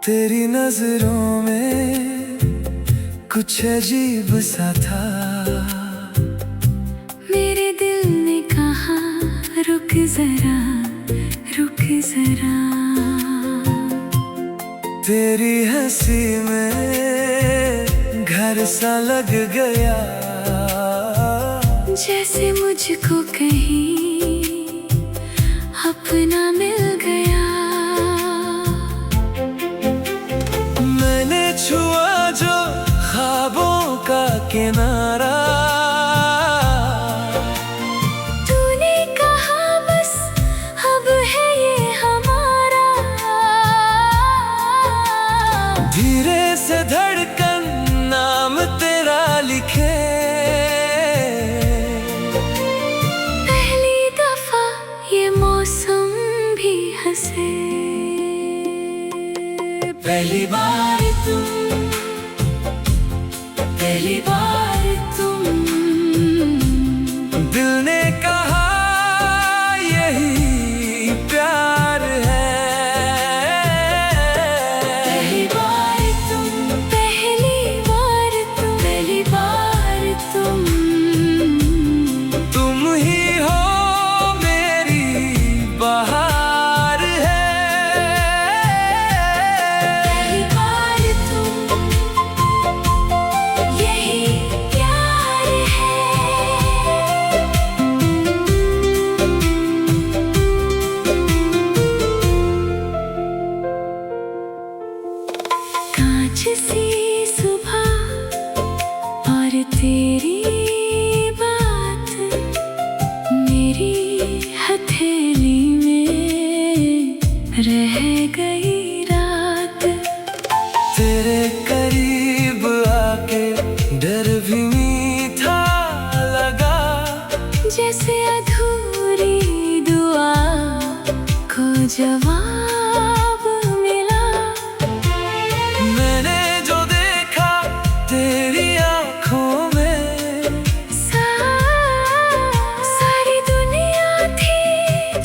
तेरी नजरों में कुछ अजीब सा था। मेरे दिल ने कहा रुक जरा, रुक जरा। तेरी हंसी में घर सा लग गया, जैसे मुझको कहीं अपना मिल गया। मैंने छुआ जो ख्वाबों का किनारा, तूने कहा बस अब है ये हमारा। धीरे से धड़कन नाम तेरा लिखे, पहली दफा ये मौसम भी हंसे। पहली बार तुम, पहली बार तुम, दिल ने कहा यही प्यार है। पहली बार तुम, पहली बार तुम, पहली बार तुम ही हो मेरी बहार है। पहली बार तुम, यही प्यार है। कांच सी सुबह और तेरी बात मेरी हथेली में रह गई रात। तेरे करीब आके डर भी मीठा लगा, जैसे अधूरी दुआ को जवाब मिला। मैंने जो देखा तेरी आंखों में, सारी दुनिया थी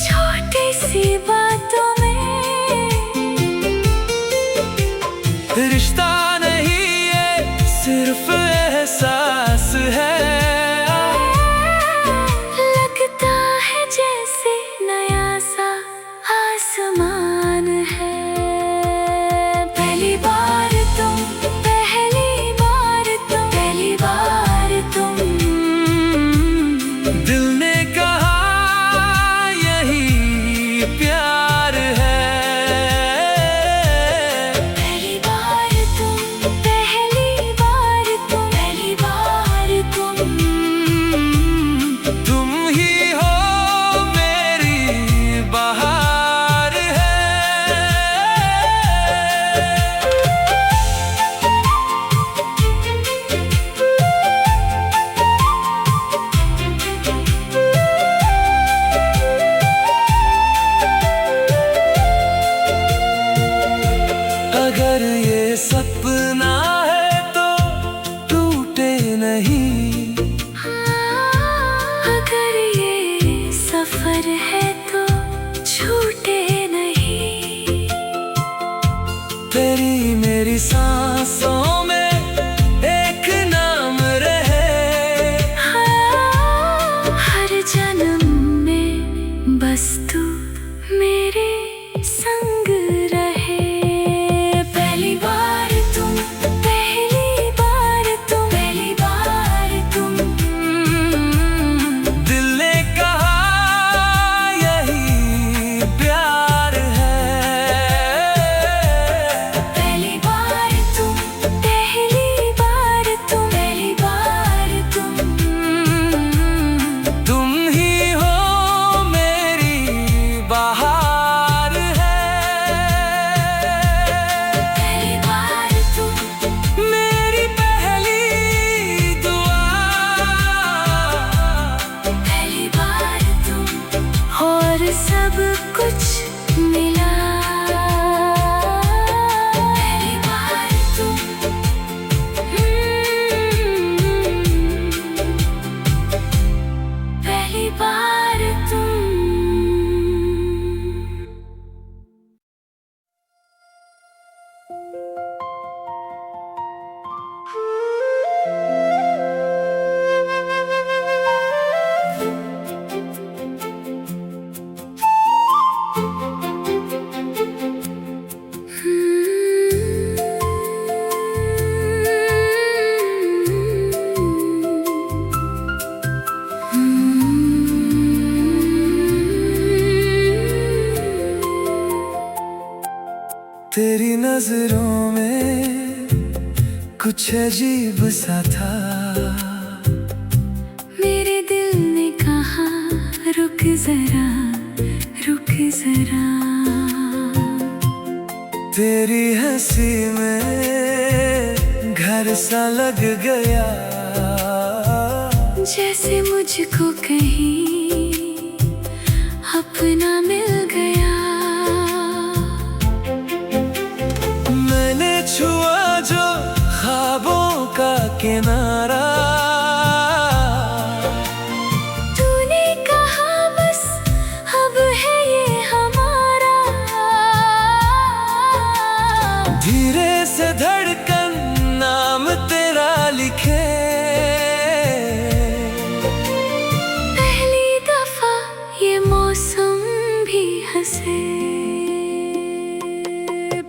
छोटी सी बातों में। रिश्ता नहीं ये सिर्फ एहसास है। लगता है जैसे नया सा आसमान है। पहली बार तुम, पहली बार तुम, पहली बार तुम, दिल ने कहा यही प्यार है। पहली बार तुम, पहली बार तुम, पहली बार तुम ही हो मेरी बहार है। अगर ये सपना है तो टूटे नहीं, अगर ये सफर है तो छूटे नहीं। तेरी मेरी सांसों में एक नाम रहे। हर जन्म में बस तू मेरे संग रहे। पहली बार तुम, पहली बार तुम, पहली बार तुम, दिल ने कहा यही प्यार है। पहली बार तेरी नजरों में कुछ अजीब सा था। मेरे दिल ने कहा रुक जरा, रुक जरा। तेरी हंसी में घर सा लग गया, जैसे मुझको कहीं अपना मिल गया। मैंने छुआ जो ख्वाबों का किनारा, तूने कहा बस अब है ये हमारा। धीरे से धड़कन नाम तेरा लिखे, पहली दफा ये मौसम भी हंसे।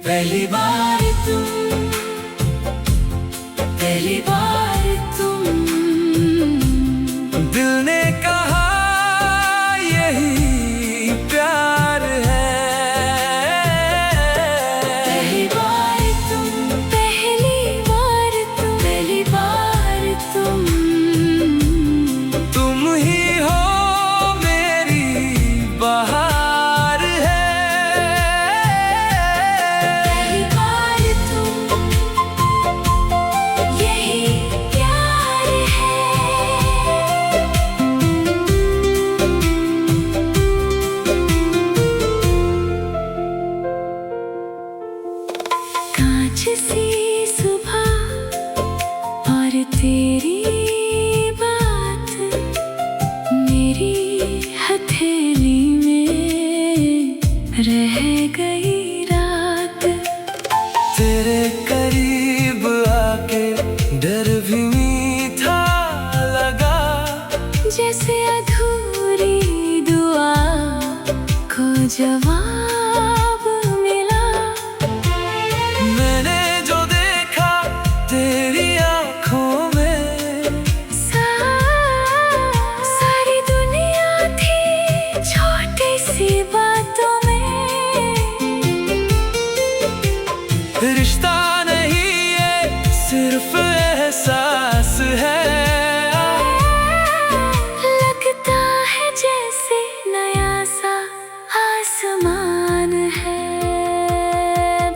पहली बार तुम, पहली बार तुम, दिल ने कहा यही प्यार है। पहली बार तुम, पहली बार तुम, पहली बार तुम ही हो मेरी बहार है। पहली बार तुम, यही प्यार है। कांच सी सुबह और तेरी बात मेरी हथेली में रह गई रात। तेरे करीब आके डर भी मीठा लगा, जैसे अधूरी दुआ को जवाब मिला। मैंने जो देखा तेरी आंखों में, सारी दुनिया थी छोटी सी बातों में। रिश्ता नहीं ये सिर्फ एहसास है, लगता है जैसे नया सा आसमान है।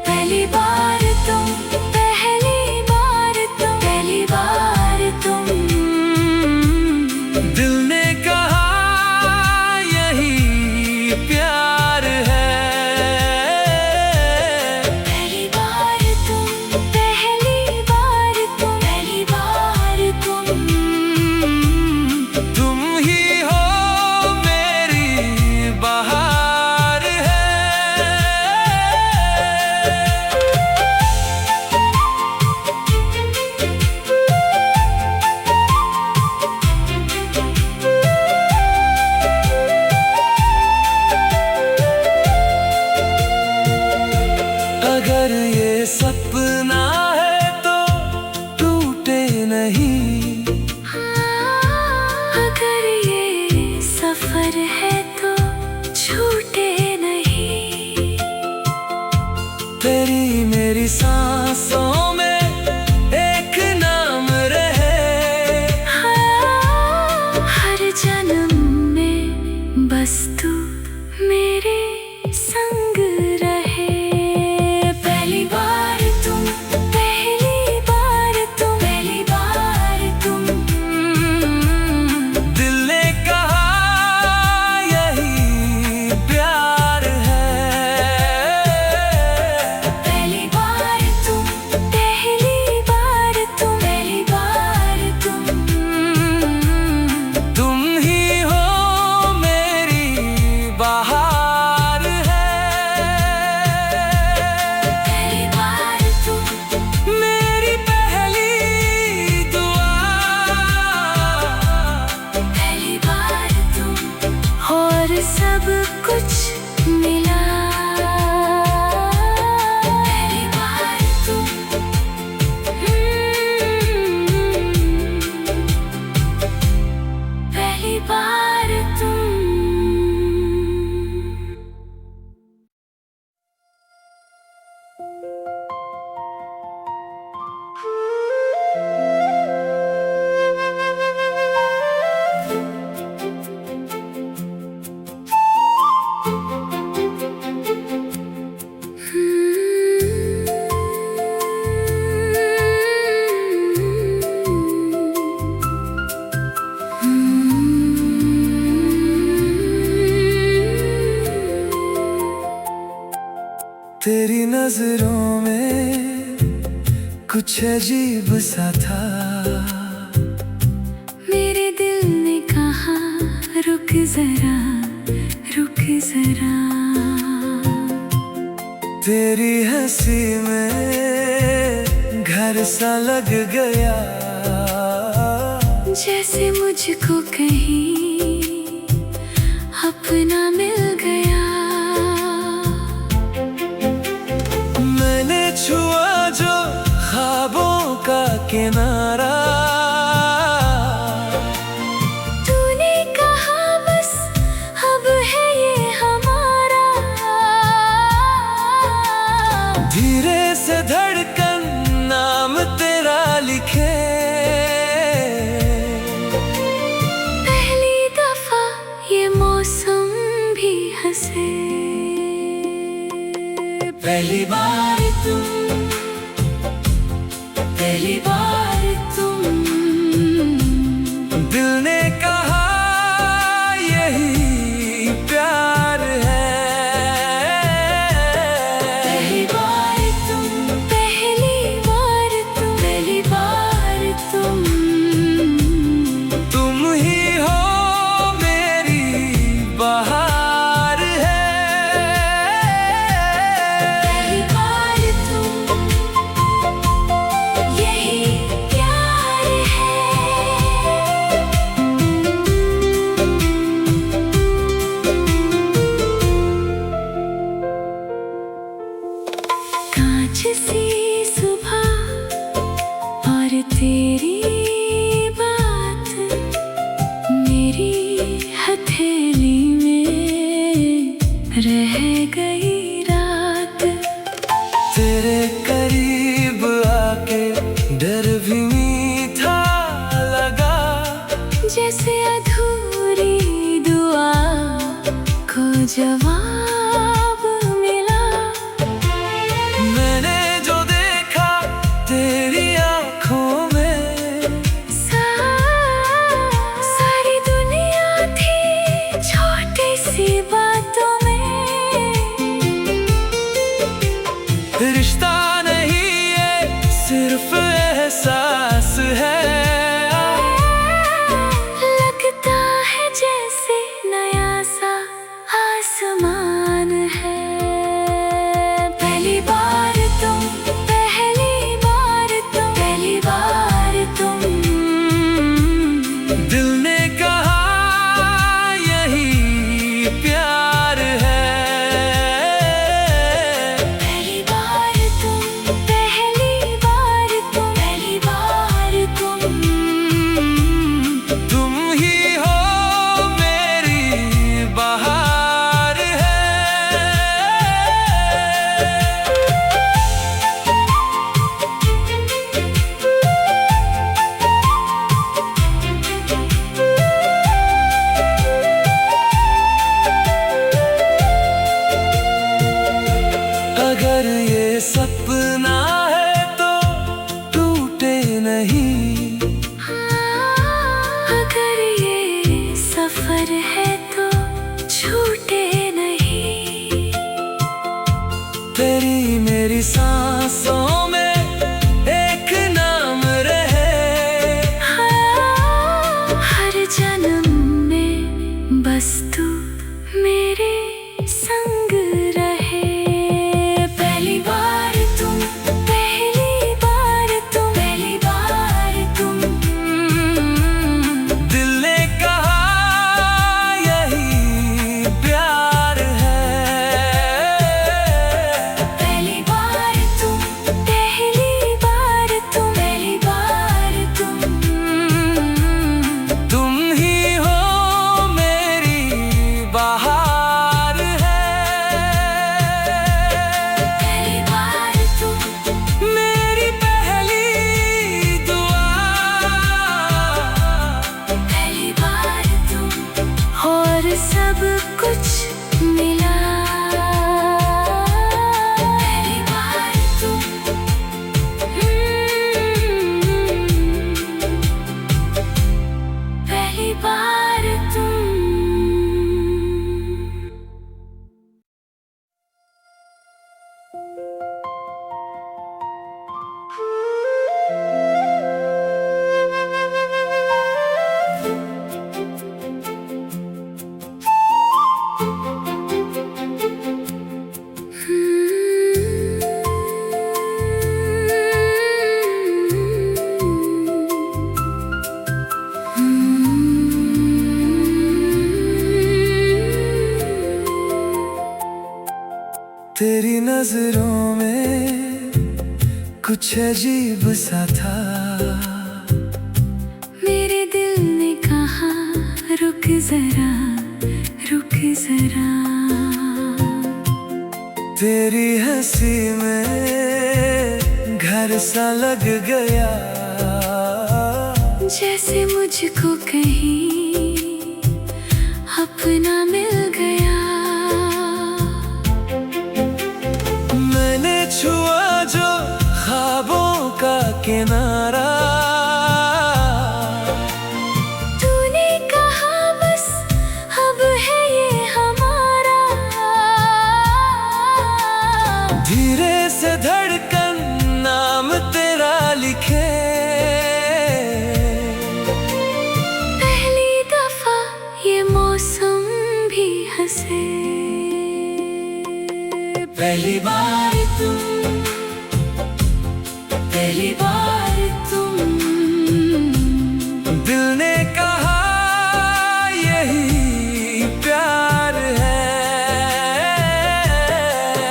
पहली बार तुम, पहली बार तुम, पहली बार तुम, दिल ने कहा यही प्यार है। पहली बार तुम, पहली बार तुम, पहली बार तुम ही हो मेरी बहार है। अगर ये सपना है तो टूटे नहीं, अगर ये सफर है तो छूटे नहीं। तेरी मेरी सांसों में एक नाम रहे, हर जन्म में बस तू मेरे संग रहे। पहली बार तुम, पहली बार तुम, पहली बार तुम, दिल ने कहा यही प्यार है। पहली बार तुम, तेरी नजरों में कुछ अजीब सा था, मेरे दिल ने कहा रुक जरा, रुक जरा। तेरी हंसी में घर सा लग गया, जैसे मुझको कहीं अपना मिल गया। मैंने छुआ जो ख्वाबों का किनारा, तूने कहा बस अब है ये हमारा। धीरे से धड़कन नाम तेरा लिखे, पहली दफा ये मौसम भी हंसे। पहली बार तुम, पहली बार तुम, दिल ने कहा यही प्यार है। पहली बार तुम, पहली बार तुम, पहली बार तुम ही हो मेरी बहार है। पहली बार तुम, यही प्यार है। कांच सी सुबह और तेरी बात मेरी हथेली में रह गई रात। तेरे करीब आके डर भी मीठा लगा, जैसे अधूरी दुआ को जवाब मिला। मैंने जो देखा तेरी आंखों में, सारी दुनिया थी छोटी सी बातों में। रिश्ता नहीं ये सिर्फ एहसास है, लगता है जैसे नया सा आसमान है। पहली बार तुम, पहली बार तुम, पहली बार तुम, दिल ने कहा यही प्यार है। पहली बार तुम, पहली बार तुम, पहली बार तुम ही हो मेरी बहार है। अगर ये सपना है तो टूटे नहीं, अगर ये सफर है तो छूटे नहीं। तेरी मेरी सांसों में एक नाम रहे, हर जन्म में बस तू मेरे संग रहे। पहली बार तुम, पहली बार तुम, पहली बार तुम, दिल ने कहा यही प्यार है। पहली बार तुम, नजरों में कुछ अजीब सा था। मेरे दिल ने कहा रुक जरा, रुक जरा। तेरी हंसी में घर सा लग गया, जैसे मुझको कहीं अपना मिल गया। मैंने छुआ जो ख्वाबों का किनारा, तूने कहा बस अब है ये हमारा। धीरे से धड़कन नाम तेरा लिखे, पहली दफा ये मौसम भी हंसे। पहली बार तुम, पहली बार तुम, दिल ने कहा यही प्यार है।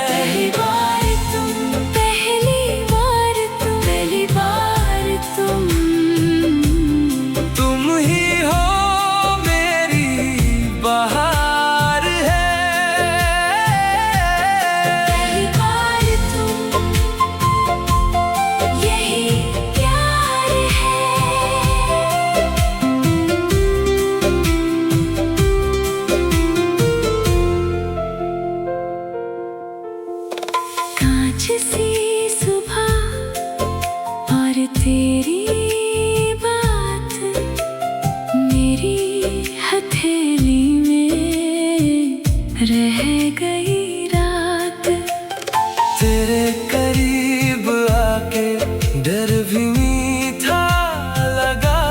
पहली बार तुम, पहली बार तुम, पहली बार तुम ही हो मेरी बहार है। पहली बार तुम, यही प्यार है। कांच सी सुबह और तेरी बात मेरी हथेली में रह गई रात। तेरे करीब आके डर भी मीठा लगा,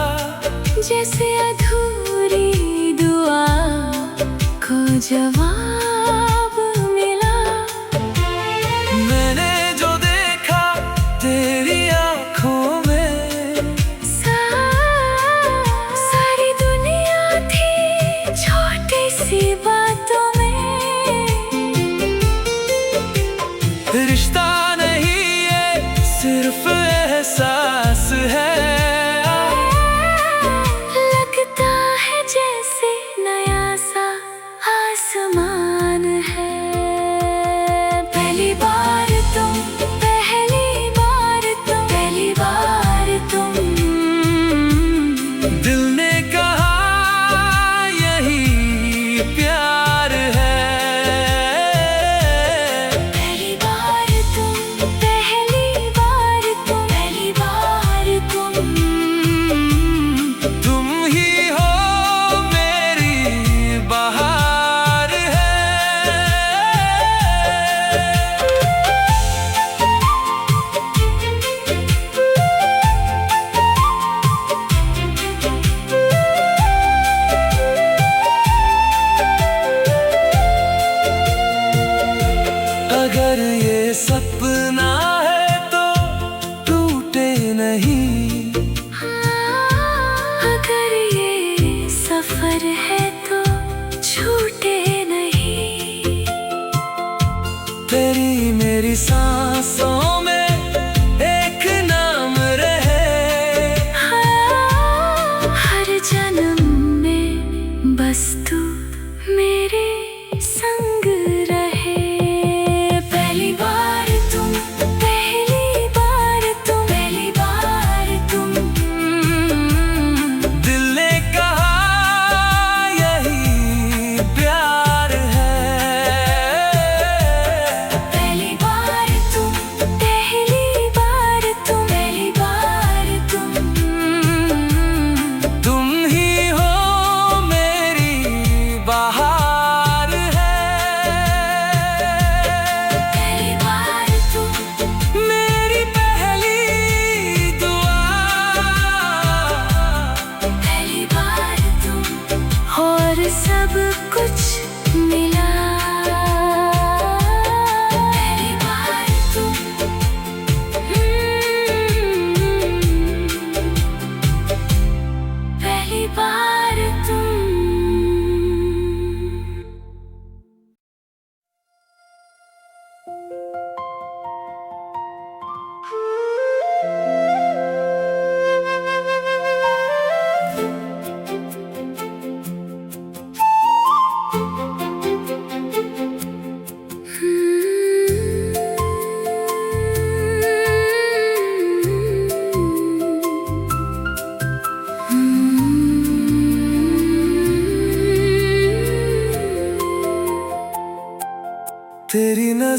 जैसे अधूरी दुआ को जवाब मिला। मैंने जो देखा तेरी आंखों में, सारी दुनिया थी छोटी सी बातों में। रिश्ता नहीं ये सिर्फ एहसास है, लगता है जैसे नया सा आसमान है। पहली बार तुम, पहली बार तुम, पहली बार तुम, दिल ने कहा यही प्यार है। पहली बार तुम, पहली बार तुम, पहली बार तुम ही हो मेरी बहार है। अगर ये सपना है तो टूटे नहीं, अगर ये सफर है तो छूटे नहीं। तेरी मेरी सांसों में एक नाम रहे, हर जन्म में बस तू मेरे संग रहे। पहली बार तुम,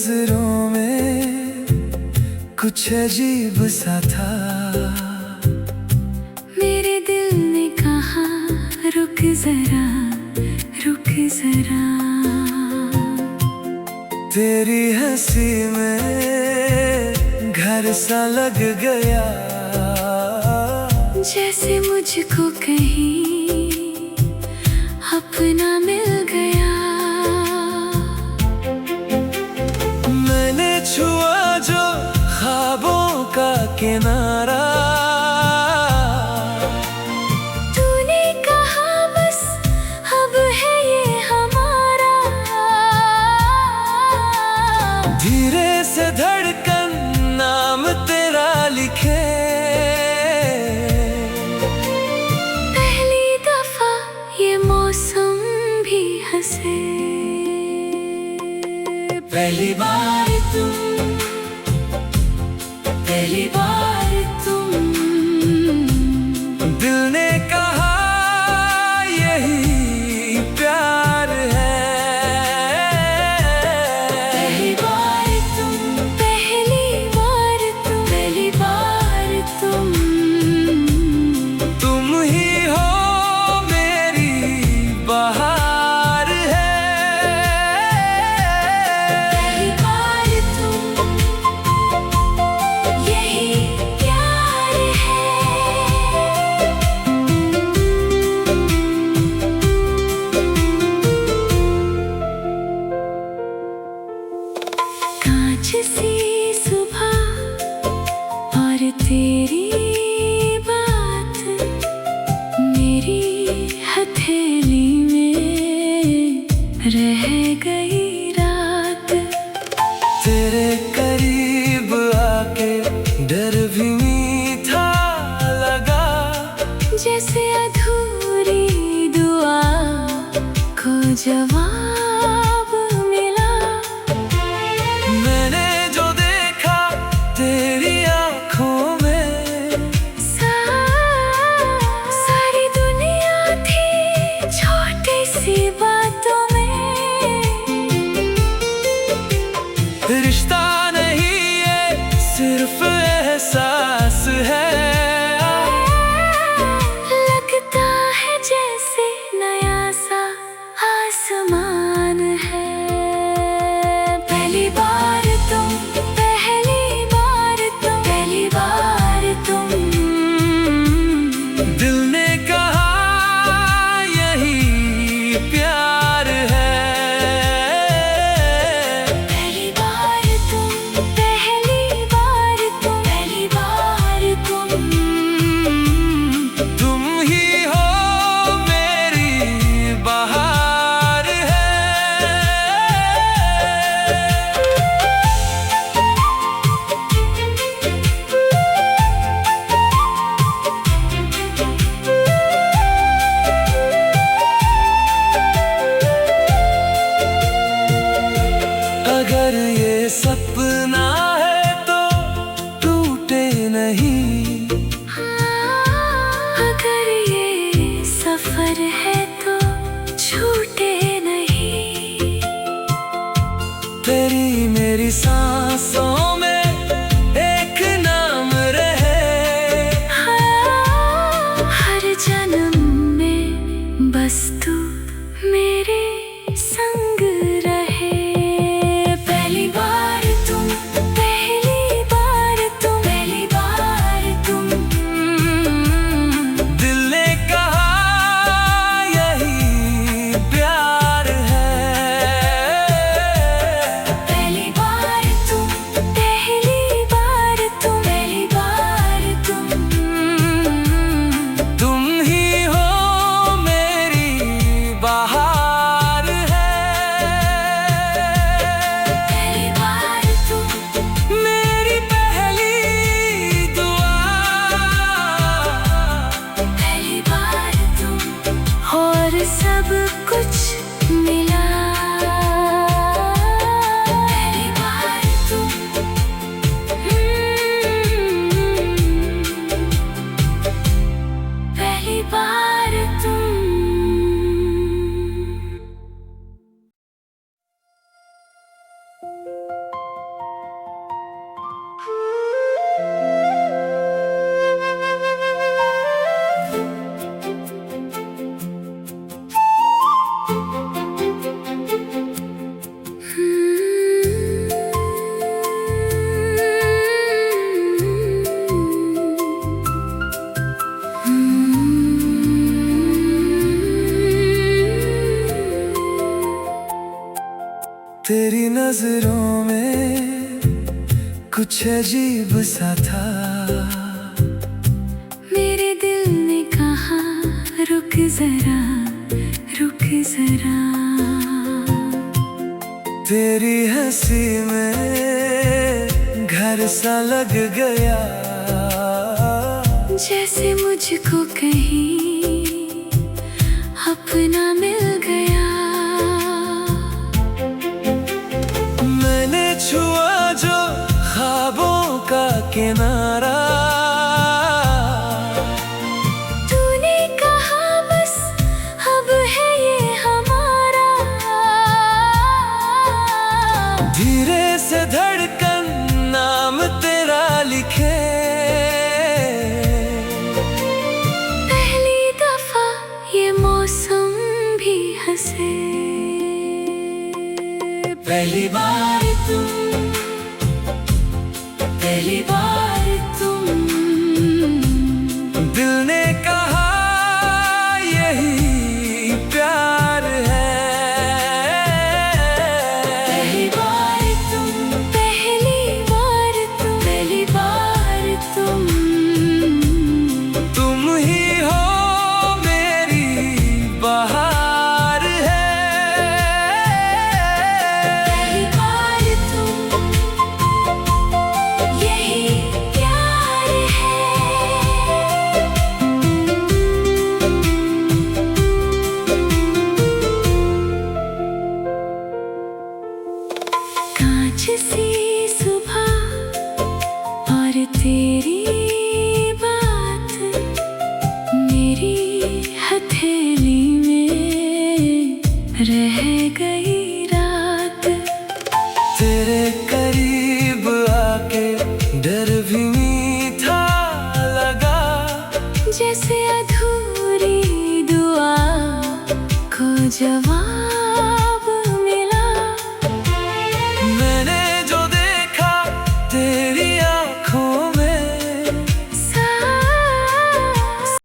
नजरों में कुछ अजीब सा था। मेरे दिल ने कहा रुक जरा, रुक जरा। तेरी हंसी में घर सा लग गया, जैसे मुझको कहीं अपना मिल गया। मैंने छुआ जो ख्वाबों का किनारा, तूने कहा बस अब है ये हमारा। धीरे से धड़कन नाम तेरा लिखे, पहली दफा ये मौसम भी हंसे। पहली बार तुम, पहली बार तुम, दिल ने कहा यही प्यार है। पहली बार तुम, पहली बार तुम, पहली बार तुम ही हो मेरी बहार है। पहली बार तुम, यही प्यार है। कांच सी सुबह और तेरी बात मेरी हथेली में रह गई रात। तेरे करीब आके डर भी मीठा लगा, जैसे अधूरी दुआ को जवाब मिला। मैंने जो देखा तेरी आंखों में, सारी दुनिया थी छोटी सी बातों में। रिश्ता नहीं ये सिर्फ एहसास है, लगता है जैसे नया सा आसमान है। पहली बार तुम, पहली बार तुम, पहली बार तुम, दिल ने कहा यही प्यार है। पहली बार तुम, पहली बार तुम, पहली बार तुम ही हो मेरी बहार है। अगर ये सपना है तो टूटे नहीं, अगर ये सफर है तो छूटे नहीं। तेरी मेरी सांसों में एक नाम रहे, हर जन्म में बस तू मेरे संग रहे। पहली बार तुम, पहली बार तुम, पहली बार नजरों में कुछ अजीब सा था। मेरे दिल ने कहा रुक जरा, रुक जरा। तेरी हंसी में घर सा लग गया, जैसे मुझको कहीं अपना मिल गया। मैंने छुआ जो ख्वाबों का किनारा, तूने कहा बस अब है ये हमारा। धीरे से धड़कन नाम तेरा लिखे, पहली दफा ये मौसम भी हंसे। पहली बार तुम, पहली बार तुम, दिल ने कहा यही प्यार है। पहली बार तुम, पहली बार तुम, पहली बार तुम ही हो मेरी बहार है। पहली बार तुम, यही प्यार है। कांच सी सुबह और तेरी बात मेरी हथेली में रह गई रात। तेरे करीब आके डर भी मीठा लगा, जैसे अधूरी दुआ को जवाब